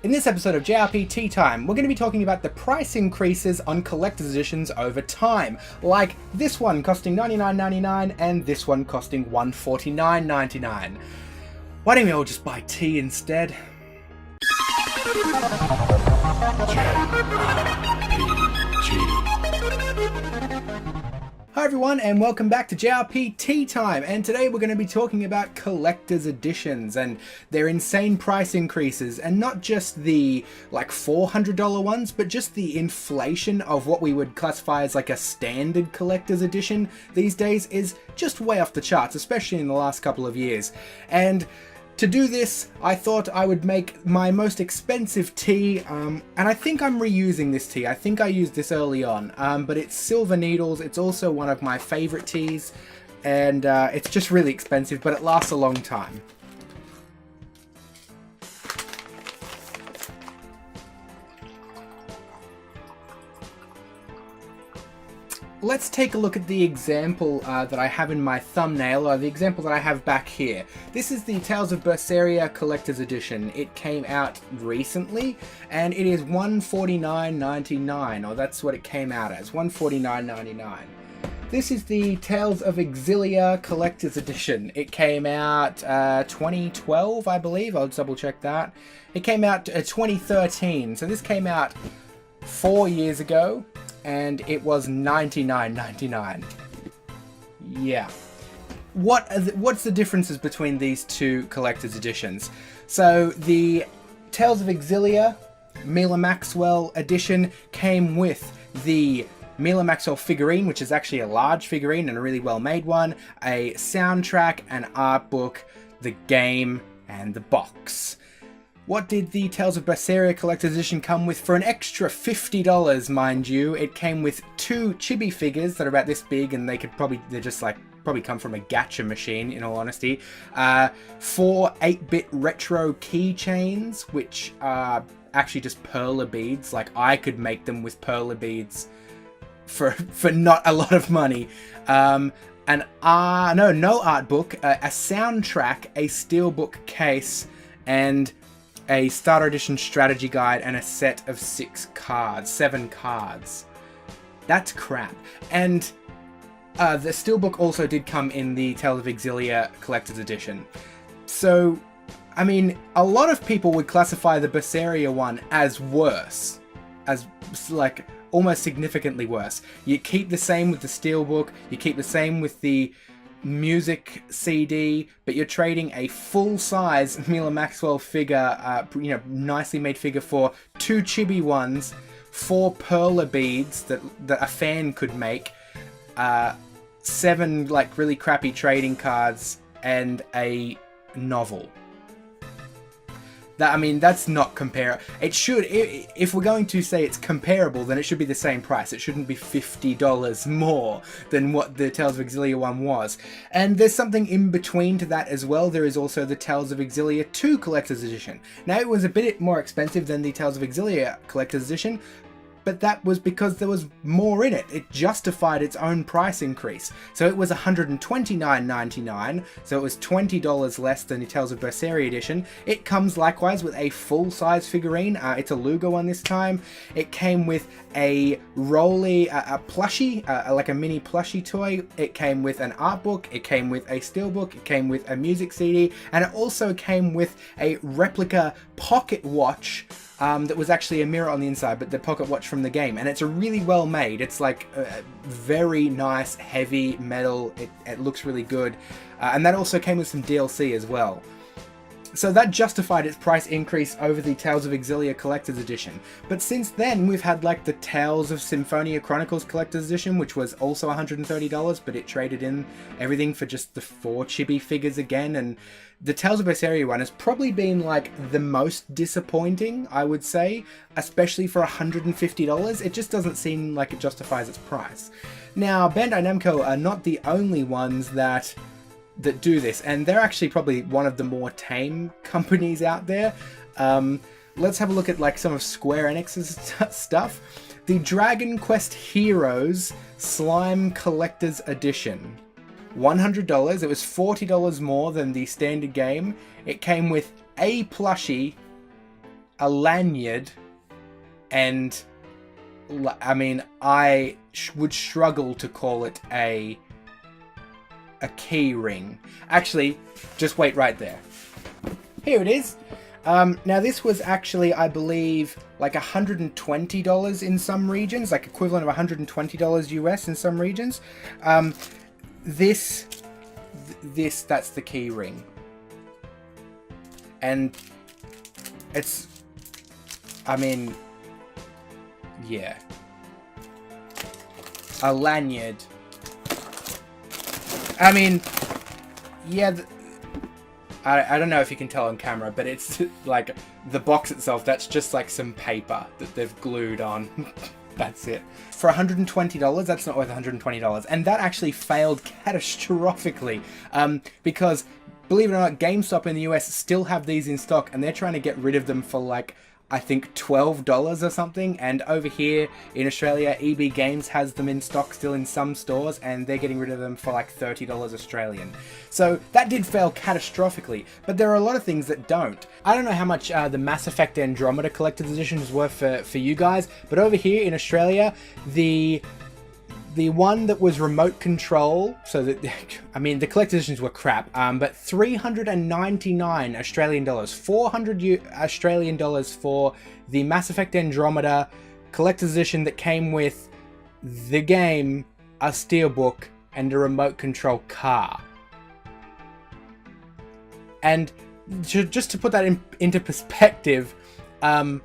In this episode of JRPTea-Time, we're going to be talking about the price increases on collector's editions over time, like this one costing $99.99 and this one costing $149.99. Why don't we all just buy tea instead? Hi everyone, and welcome back to JRPTea-Time, and today we're going to be talking about collector's editions and their insane price increases, and not just the like $400 ones, but just the inflation of what we would classify as like a standard collector's edition these days is just way off the charts, especially in the last couple of years. And to do this, I thought I would make my most expensive tea, and I think I'm reusing this tea. I think I used this early on, but it's Silver Needles. It's also one of my favorite teas, and it's just really expensive, but it lasts a long time. Let's take a look at the example that I have in my thumbnail, or the example that I have back here. This is the Tales of Xillia Collector's Edition. It came out recently, and it is $149.99, or that's what it came out as, $149.99. This is the Tales of Xillia Collector's Edition. It came out 2012, I believe. I'll double check that. It came out 2013, so this came out 4 years ago. And it was $99.99. Yeah. What's the differences between these two collector's editions? So the Tales of Xillia Mila Maxwell edition came with the Mila Maxwell figurine, which is actually a large figurine and a really well made one, a soundtrack, an art book, the game, and the box. What did the Tales of Xillia Collector's Edition come with for an extra $50, mind you? It came with 2 chibi figures that are about this big, and they're just like, probably come from a gacha machine, in all honesty. 4 8-bit retro keychains, which are actually just perler beads. Like, I could make them with perler beads for not a lot of money. No art book, a soundtrack, a steelbook case, and a starter edition strategy guide, and a set of 7 cards. That's crap. And the steelbook also did come in the Tales of Xillia Collector's Edition. So, I mean, a lot of people would classify the Xillia one as worse. As, like, almost significantly worse. You keep the same with the steelbook, you keep the same with the music CD, but you're trading a full-size Mila Maxwell figure, nicely made figure, for 2 chibi ones, 4 perler beads that a fan could make, 7 like really crappy trading cards, and a novel. That's not comparable. It should, if we're going to say it's comparable, then it should be the same price. It shouldn't be $50 more than what the Tales of Xillia one was. And there's something in between to that as well. There is also the Tales of Xillia 2 Collector's Edition. Now, it was a bit more expensive than the Tales of Xillia Collector's Edition, but that was because there was more in it. It justified its own price increase. So it was $129.99, so it was $20 less than the Tales of Xillia edition. It comes likewise with a full-size figurine. It's a Luga one this time. It came with a Rolly, a plushie, like a mini plushie toy. It came with an art book. It came with a steelbook. It came with a music CD. And it also came with a replica pocket watch that was actually a mirror on the inside, but the pocket watch from the game. And it's a really well made. It's like very nice, heavy metal. It looks really good. And that also came with some DLC as well. So that justified its price increase over the Tales of Xillia Collector's Edition. But since then, we've had like the Tales of Symphonia Chronicles Collector's Edition, which was also $130, but it traded in everything for just the 4 chibi figures again. And the Tales of Xillia one has probably been like the most disappointing, I would say, especially for $150. It just doesn't seem like it justifies its price. Now, Bandai Namco are not the only ones that do this, and they're actually probably one of the more tame companies out there. Let's have a look at like some of Square Enix's stuff. The Dragon Quest Heroes Slime Collector's Edition. $100. It was $40 more than the standard game. It came with a plushie, a lanyard, and I mean, I would struggle to call it a key ring. Actually, just wait right there. Here it is. Now this was actually, I believe, like $120 in some regions, like equivalent of $120 US in some regions. That's the key ring. And it's, I mean, yeah. A lanyard. I mean, yeah, I don't know if you can tell on camera, but it's like the box itself, that's just like some paper that they've glued on. That's it. For $120, that's not worth $120. And that actually failed catastrophically because, believe it or not, GameStop in the US still have these in stock, and they're trying to get rid of them for like, I think $12 or something, and over here in Australia, EB Games has them in stock still in some stores, and they're getting rid of them for like $30 Australian. So that did fail catastrophically, but there are a lot of things that don't. I don't know how much the Mass Effect Andromeda Collector's Edition is worth for you guys, but over here in Australia, the one that was remote control, so that, I mean, the collector's editions were crap, but 399 Australian dollars, 400 Australian dollars for the Mass Effect Andromeda collector's edition that came with the game, a steelbook, and a remote control car. And just to put that into perspective, I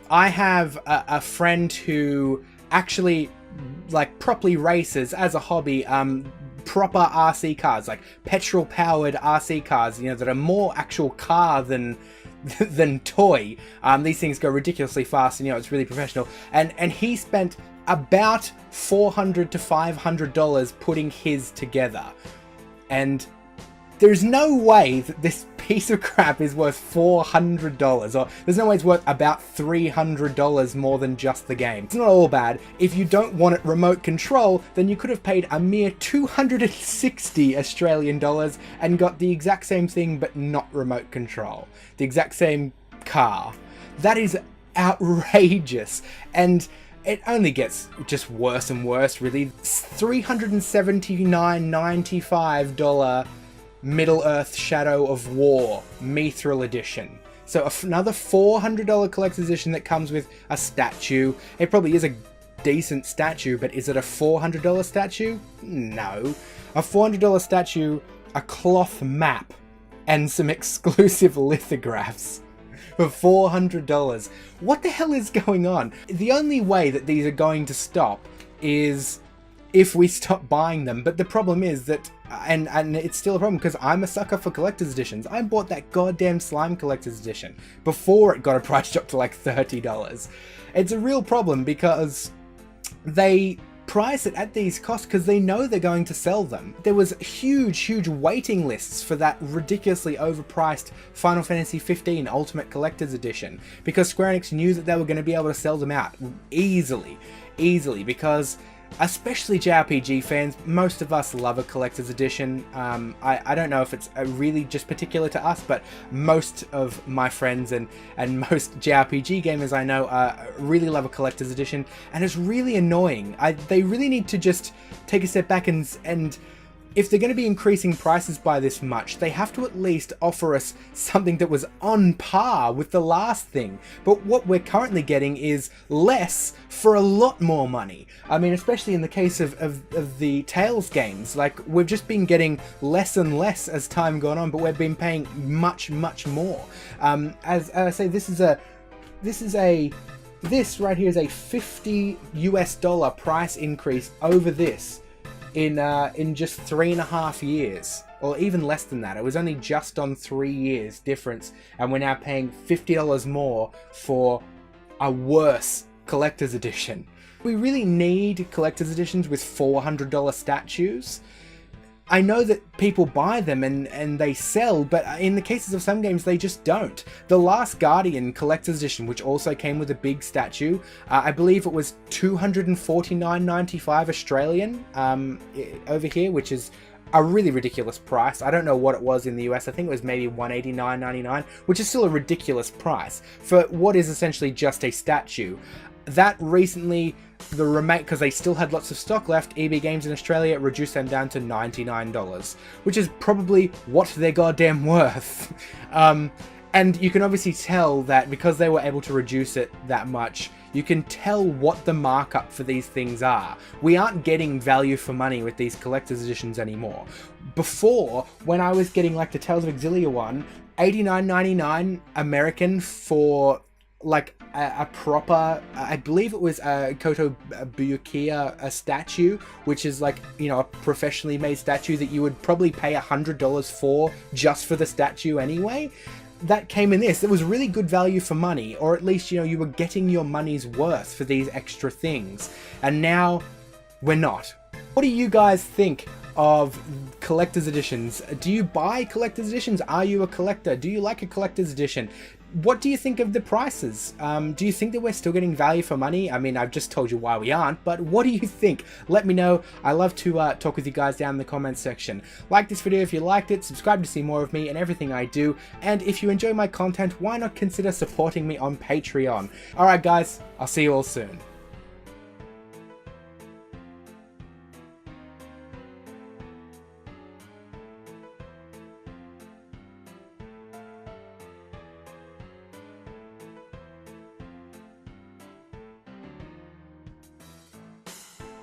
have a friend who actually like properly races as a hobby, proper RC cars, like petrol powered RC cars, you know, that are more actual car than toy. These things go ridiculously fast, and you know, it's really professional. And he spent about $400 to $500 putting his together, and there's no way that this piece of crap is worth $400, or there's no way it's worth about $300 more than just the game. It's not all bad. If you don't want it remote control, then you could have paid a mere 260 Australian dollars and got the exact same thing but not remote control. The exact same car. That is outrageous, and it only gets just worse and worse, really. $379.95 Middle-earth Shadow of War Mithril Edition. So another $400 collector's edition that comes with a statue. It probably is a decent statue, but is it a $400 statue? No. A $400 statue, a cloth map, and some exclusive lithographs for $400. What the hell is going on? The only way that these are going to stop is if we stop buying them, but the problem is that, and it's still a problem because I'm a sucker for collector's editions. I bought that goddamn slime collector's edition before it got a price drop to like $30. It's a real problem because they price it at these costs because they know they're going to sell them. There was huge waiting lists for that ridiculously overpriced Final Fantasy 15 Ultimate Collector's Edition because Square Enix knew that they were going to be able to sell them out easily because especially JRPG fans, most of us love a collector's edition. I don't know if it's really just particular to us, but most of my friends and most JRPG gamers I know really love a collector's edition, and it's really annoying. They really need to just take a step back and if they're going to be increasing prices by this much, they have to at least offer us something that was on par with the last thing. But what we're currently getting is less for a lot more money. I mean, especially in the case of the Tales games, like we've just been getting less and less as time gone on, but we've been paying much more. As I say, this right here is a $50 US price increase over this in just 3.5 years, or even less than that. It was only just on 3 years difference, and we're now paying $50 more for a worse collector's edition. We really need collector's editions with $400 statues. I know that people buy them and they sell, but in the cases of some games they just don't. The Last Guardian collector's edition, which also came with a big statue, I believe it was $249.95 Australian over here, which is a really ridiculous price. I don't know what it was in the US. I think it was maybe $189.99, which is still a ridiculous price for what is essentially just a statue. That recently, the remake, because they still had lots of stock left, EB Games in Australia reduced them down to $99, which is probably what they're goddamn worth. And you can obviously tell that because they were able to reduce it that much, you can tell what the markup for these things are. We aren't getting value for money with these collector's editions anymore. Before, when I was getting like the Tales of Xillia one, $89.99 American for like a proper, I believe it was a Koto Buyukiya a statue, which is like, you know, a professionally made statue that you would probably pay $100 for just for the statue anyway. That came in this. It was really good value for money, or at least, you know, you were getting your money's worth for these extra things. And now we're not. What do you guys think of collector's editions? Do you buy collector's editions? Are you a collector? Do you like a collector's edition? What do you think of the prices? Do you think that we're still getting value for money? I mean, I've just told you why we aren't, but what do you think? Let me know. I love to talk with you guys down in the comments section. Like this video if you liked it, subscribe to see more of me and everything I do, and if you enjoy my content, why not consider supporting me on Patreon? Alright guys, I'll see you all soon.